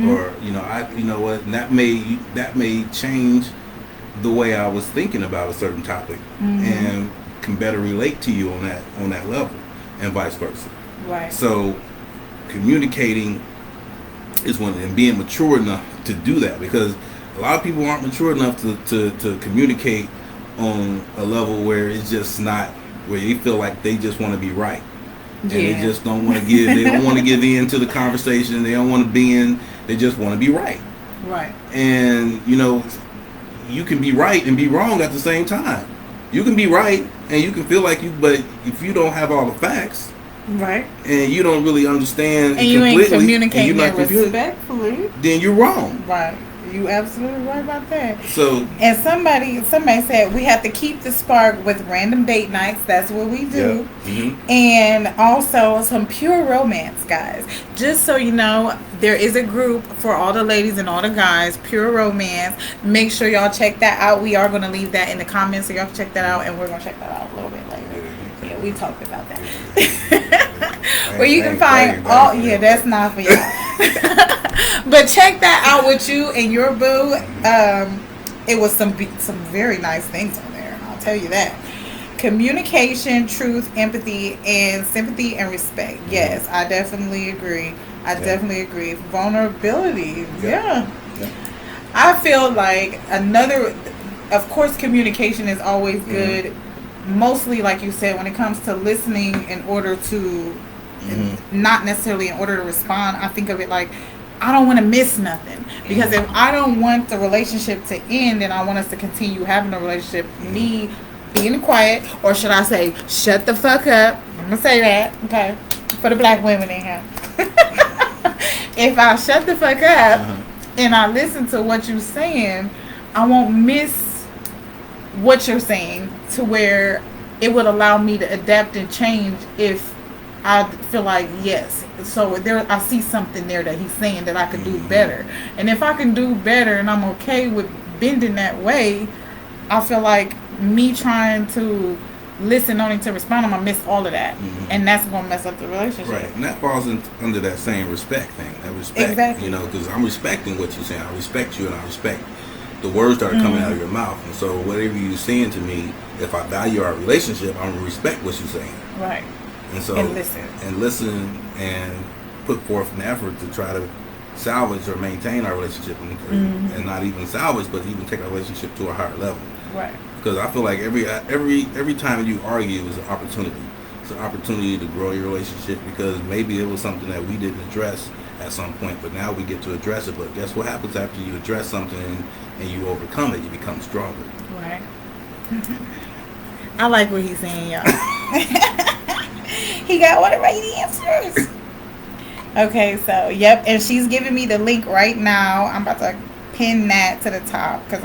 Or, and that may change the way I was thinking about a certain topic, and can better relate to you on that level, and vice versa. Right. So communicating is one, and being mature enough to do that, because a lot of people aren't mature enough to communicate on a level where it's just not, where they feel like they just want to be right. And they just don't want to give in to the conversation. They don't want to be in, they just want to be right. Right. And you can be right and be wrong at the same time. You can be right and you can feel like but if you don't have all the facts, right, and you don't really understand, and you ain't communicating respectfully, then you're wrong. Right. You absolutely right about that. So, and somebody said we have to keep the spark with random date nights. That's what we do. Yeah. And also some pure romance, guys. Just so you know, there is a group for all the ladies and all the guys, Pure Romance. Make sure y'all check that out. We are going to leave that in the comments, so y'all can check that out, and we're going to check that out a little bit later. Yeah, we talked about that. Where you can find all, that's not for y'all. But check that out with you and your boo. It was some very nice things on there, I'll tell you that. Communication, truth, empathy, and sympathy and respect. Yes, I definitely agree. Definitely agree. Vulnerability. Yeah. I feel like of course, communication is always good. Mostly, like you said, when it comes to listening in order to, not necessarily in order to respond. I think of it like, I don't want to miss nothing, because if I don't want the relationship to end and I want us to continue having a relationship, me being quiet, or should I say, shut the fuck up. I'm going to say that, okay, for the black women in here. If I shut the fuck up and I listen to what you're saying, I won't miss what you're saying, to where it would allow me to adapt and change if I feel like, yes, so I see something there that he's saying that I could do better. And if I can do better and I'm okay with bending that way, I feel like me trying to listen only to respond, I'm going to miss all of that. And that's going to mess up the relationship. Right. And that falls under that same respect thing. That respect, exactly. Because I'm respecting what you're saying. I respect you, and I respect the words that are coming out of your mouth. And so whatever you're saying to me, if I value our relationship, I'm going to respect what you're saying. Right. And so, and listen and put forth an effort to try to salvage or maintain our relationship, and not even salvage, but even take our relationship to a higher level. Right. Because I feel like every time you argue is an opportunity. It's an opportunity to grow your relationship, because maybe it was something that we didn't address at some point, but now we get to address it. But guess what happens after you address something and you overcome it? You become stronger. Right. I like what he's saying, y'all. He got one of the right answers. Okay, so, yep, and she's giving me the link right now. I'm about to pin that to the top because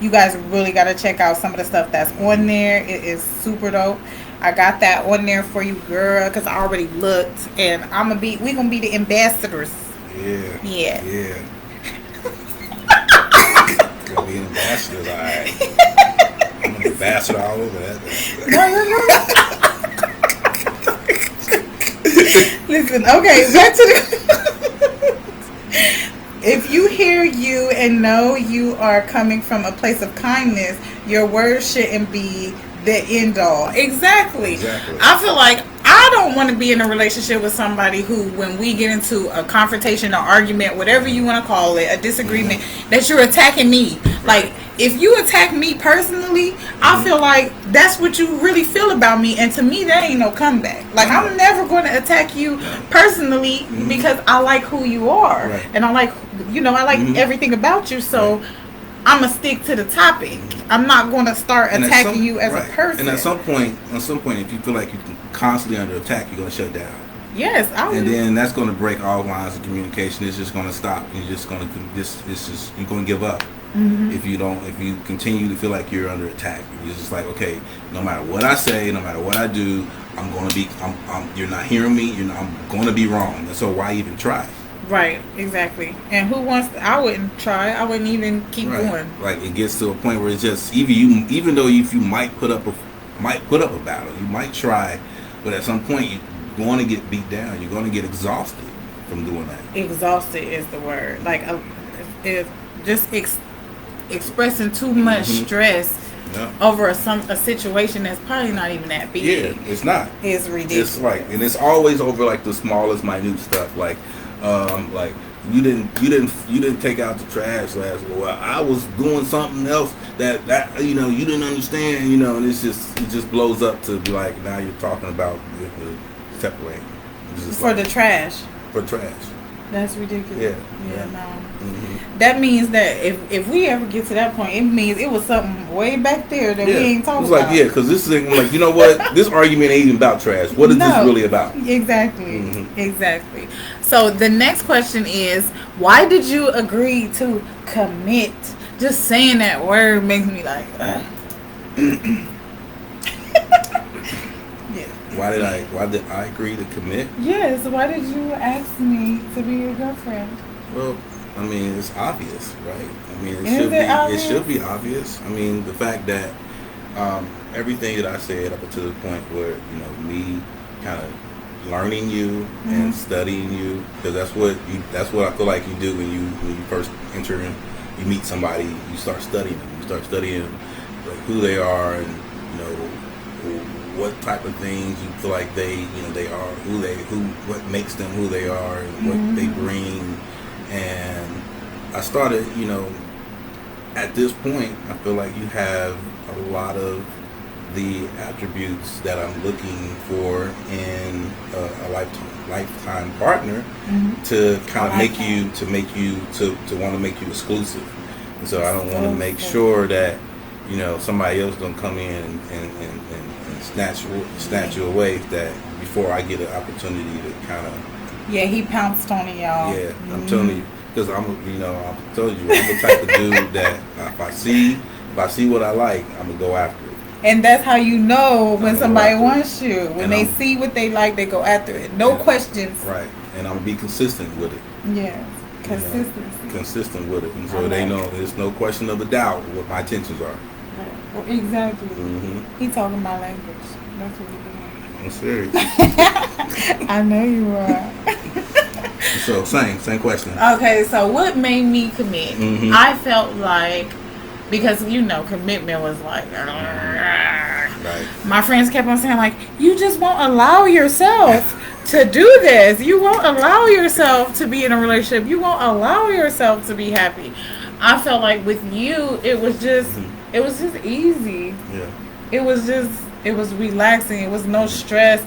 you guys really got to check out some of the stuff that's on there. It is super dope. I got that on there for you, girl, because I already looked, and we gonna be the ambassadors. Yeah. Gonna be ambassadors, alright. I'm an ambassador all over that. Listen, okay, back to the. If you hear you and know you are coming from a place of kindness, your words shouldn't be the end all. Exactly. I feel like I don't want to be in a relationship with somebody who, when we get into a confrontation or argument, whatever you want to call it, a disagreement, that you're attacking me. Like, if you attack me personally, I feel like that's what you really feel about me, and to me that ain't no comeback. Like, I'm never going to attack you personally because I like who you are, and I like everything about you, so I'm gonna stick to the topic. I'm not going to start attacking you as a person. And at some point, if you feel like you're constantly under attack, you're gonna shut down. Yes, and then that's going to break all lines of communication. It's just going to stop. You're just going to you're going to give up. If you continue to feel like you're under attack. You're just like, okay, no matter what I say, no matter what I do, I'm going to be. You're not hearing me. I'm going to be wrong. And so why even try? Right, exactly. And who wants to, I wouldn't try. I wouldn't even keep going. Like, it gets to a point where it's just even though if you might put up a battle, you might try, but at some point you're going to get beat down. You're going to get exhausted from doing that. Exhausted is the word. Like, expressing too much stress over a situation that's probably not even that big. Yeah, it's not. It's ridiculous. It's like, and it's always over like the smallest, minute stuff. Like you didn't take out the trash last week. Well, I was doing something else that you didn't understand. And it just blows up to be like, now you're talking about separating. For the trash. For trash. That's ridiculous. Yeah. No. That means that if we ever get to that point, it means it was something way back there that we ain't talking about. It's like, because this is like, you know what? This argument ain't even about trash. What is this really about? Exactly. Exactly. So the next question is, why did you agree to commit? Just saying that word makes me like, Why did I agree to commit? Yes. Why did you ask me to be your girlfriend? Well, I mean, it's obvious, right? I mean, it should be obvious. I mean, the fact that everything that I said up until the point where me kind of learning you and studying you, because that's what I feel like you do when you first enter and you meet somebody. You start studying them. You start studying like who they are and what type of things you feel like they are, what makes them who they are and what they bring. And I started, at this point, I feel like you have a lot of the attributes that I'm looking for in a lifetime partner to kind of make you want to make you exclusive. And so I don't want to make sure that somebody else don't come in and snatch you away, that before I get an opportunity to kind of. Yeah, he pounced on it, y'all. Yeah, I'm telling you, because I'm the type of dude that if I see what I like, I'm gonna go after it. And that's how you know when somebody wants you. When they see what they like, they go after it. No questions. Right, and I'm gonna be consistent with it. Yeah, consistency. Consistent with it, and so they know there's no question of a doubt what my intentions are. Well, exactly. He talking my language. That's what he doing. I'm serious. I know you are. So same question. Okay, so what made me commit? I felt like, because commitment was like, right. My friends kept on saying like, you just won't allow yourself to do this. You won't allow yourself to be in a relationship. You won't allow yourself to be happy. I felt like with you, it was just easy. Yeah. It was relaxing. It was no stress.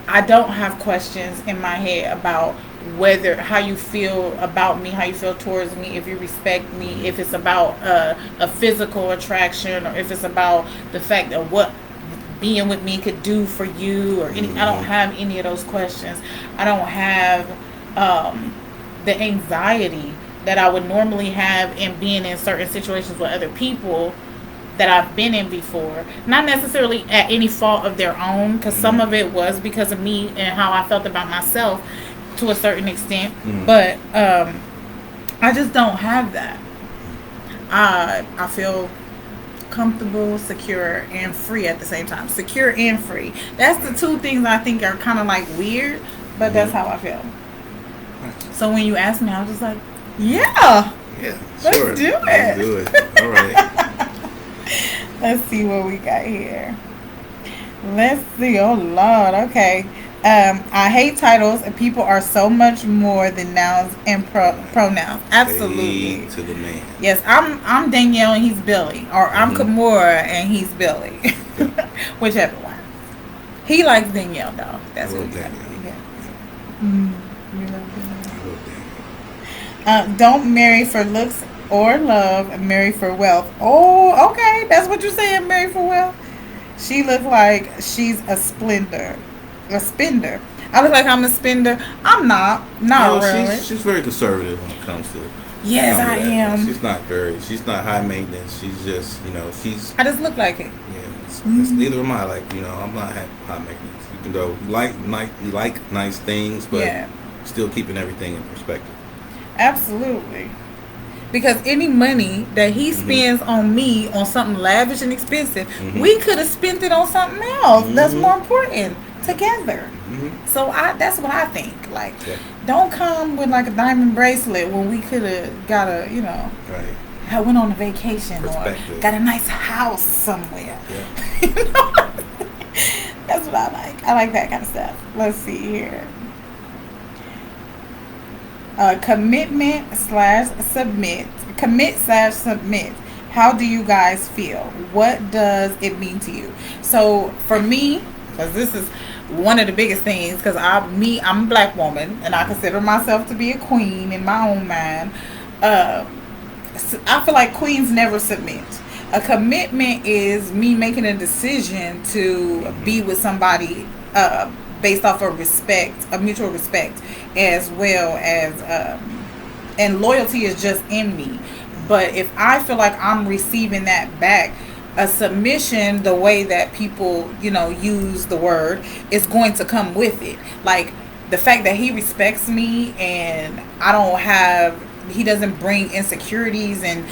I don't have questions in my head about how you feel about me, how you feel towards me, if you respect me, if it's about a physical attraction, or if it's about the fact of what being with me could do for you, or any. I don't have any of those questions. I don't have the anxiety that I would normally have in being in certain situations with other people that I've been in before. Not necessarily at any fault of their own, because some of it was because of me and how I felt about myself to a certain extent. But I just don't have that. I feel comfortable, secure, and free at the same time. Secure and free. That's the two things I think are kind of like weird, but that's how I feel. So when you ask me, I was just like, yeah, sure. Let's do it. Let's do it. All right. Let's see what we got here. Let's see. Oh Lord. Okay. I hate titles, and people are so much more than nouns and pronouns. Absolutely. Hey, to the man. Yes, I'm Danielle and he's Billy, or I'm Kimora and he's Billy, whichever one. He likes Danielle though. That's what he likes. You love Danielle. Don't marry for looks or love. Marry for wealth. Oh, okay. That's what you're saying. Marry for wealth. She looks like she's a spender. I look like I'm a spender. I'm not. Not really. She's very conservative when it comes to. Yes, I am. She's not high maintenance. She's just, she's. I just look like it. Yeah, it's neither am I. Like, I'm not high maintenance. You can go like nice things, but still keeping everything in perspective. Absolutely. Because any money that he spends on me on something lavish and expensive, we could have spent it on something else that's more important together. So that's what I think. Like, don't come with like a diamond bracelet when we could have got a, right. I went on a vacation or got a nice house somewhere. Yeah. That's what I like. I like that kind of stuff. Let's see here. Commitment/submit. Commit/submit. How do you guys feel? What does it mean to you? So for me, because this is one of the biggest things, because I'm a black woman and I consider myself to be a queen in my own mind. I feel like queens never submit. A commitment is me making a decision to be with somebody based off of respect, a mutual respect, as well as and loyalty is just in me. But if I feel like I'm receiving that back, a submission, the way that people, use the word, is going to come with it. Like, the fact that he respects me and he doesn't bring insecurities and,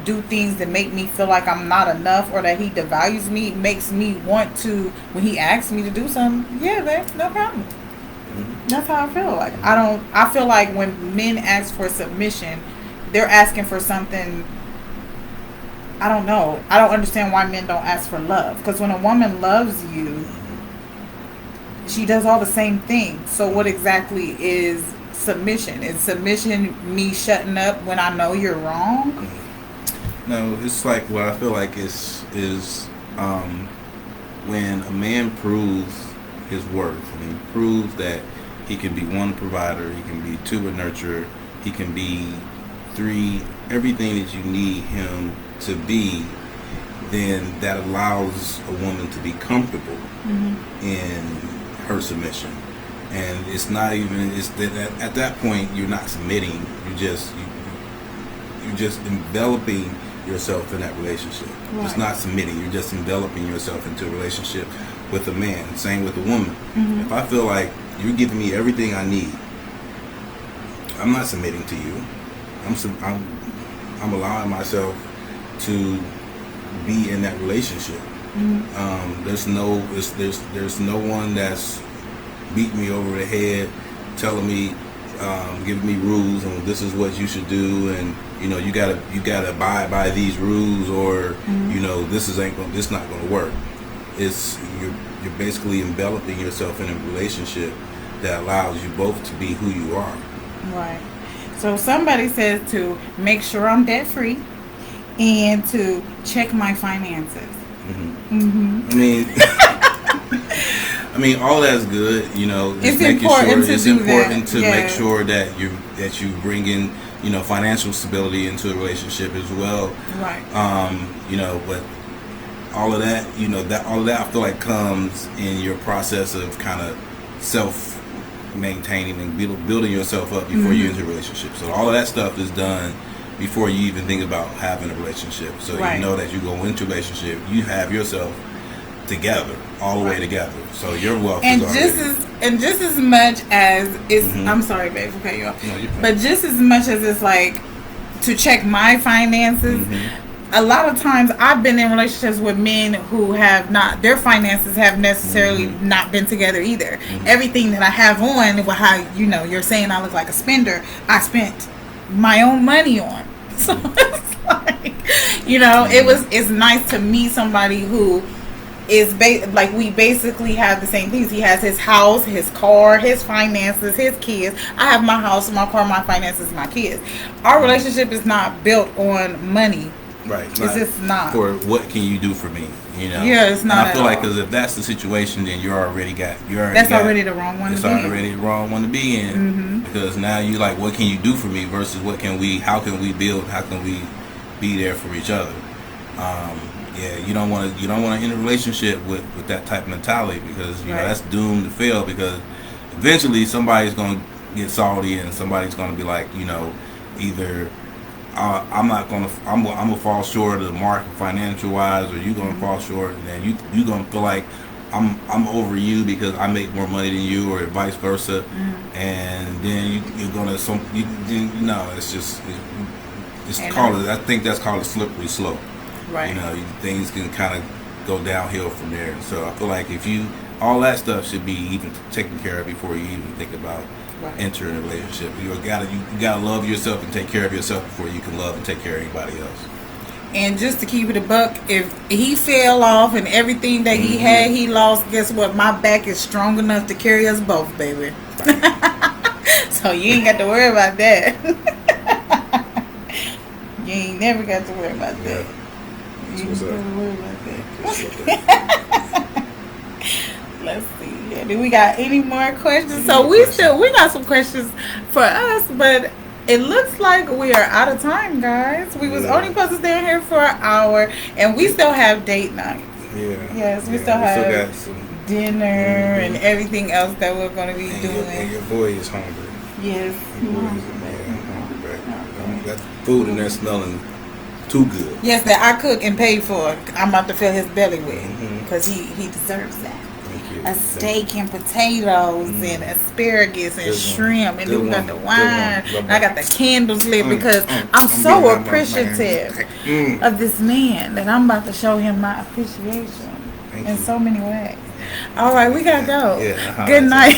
do things that make me feel like I'm not enough, or that he devalues me, makes me want to, when he asks me to do something, that's no problem. That's how I feel. Like, I feel like when men ask for submission, they're asking for something. I don't know. I don't understand why men don't ask for love. Because when a woman loves you, she does all the same things. So what exactly is submission? Is submission me shutting up when I know you're wrong? No, it's like what I feel like is when a man proves his worth, and he proves that he can be one, provider, he can be two, a nurturer, he can be three, everything that you need him to be, then that allows a woman to be comfortable in her submission. And it's not even, at that point you're not submitting, you're just enveloping yourself in that relationship. Right. It's not submitting, you're just enveloping yourself into a relationship with a man. Same with a woman. If I feel like you're giving me everything I need, I'm not submitting to you. I'm allowing myself to be in that relationship. There's no one that's beating me over the head, telling me, giving me rules and this is what you should do, and you gotta abide by these rules, or this not gonna work. It's you're basically enveloping yourself in a relationship that allows you both to be who you are. Right. So somebody says to make sure I'm debt free and to check my finances. I mean, all that's good. It's important to make sure that you bring in financial stability into a relationship as well. Right. But all of that, all of that I feel like comes in your process of kind of self maintaining and building yourself up before you enter a relationship. So all of that stuff is done before you even think about having a relationship. So you know that you go into a relationship, you have yourself together, all the way together. So your wealth and is just as much as it's I'm sorry, babe, for cutting you off. No, you're fine. But just as much as it's like to check my finances, a lot of times I've been in relationships with men who have not, their finances have necessarily not been together either. Everything that I have on, how you're saying I look like a spender, I spent my own money on. So it's like, it's nice to meet somebody who is like we basically have the same things. He has his house, his car, his finances, his kids. I have my house, my car, my finances, my kids. Our relationship is not built on money. Right. It's just not. For what can you do for me? Yeah, it's not. And I feel like because if that's the situation, then that's already the wrong one. It's to be already the wrong one to be in. Because now you like, what can you do for me versus how can we build? How can we be there for each other? You don't want to end a relationship with that type of mentality because that's doomed to fail. Because eventually somebody's going to get salty and somebody's going to be like, either. I'm gonna fall short of the mark financial wise, or you gonna fall short, and then you gonna feel like I'm over you because I make more money than you, or vice versa, and then you're gonna it's just I think that's called a slippery slope. Right. Things can kind of go downhill from there. So I feel like all that stuff should be even taken care of before you even think about entering a relationship. You gotta love yourself and take care of yourself before you can love and take care of anybody else. And just to keep it a buck, if he fell off and everything that he had he lost, guess what? My back is strong enough to carry us both, baby. So you ain't got to worry about that. You ain't never got to worry about that. You ain't got to worry about that. Let's see. Do we got any more questions? So we got some questions for us, but it looks like we are out of time, guys. We was only supposed to stay here for an hour, and we still have date night. Yeah. Yes, we still have dinner and everything else that we're going to be doing. And your boy is hungry. Yes. That food in there smelling too good. Yes, that I cook and paid for. I'm about to fill his belly with because he deserves that. A steak and potatoes and asparagus and shrimp, and then we got the wine. And I got the candles lit because I'm so appreciative of this man that I'm about to show him my appreciation in so many ways. All right, we gotta go. Good night.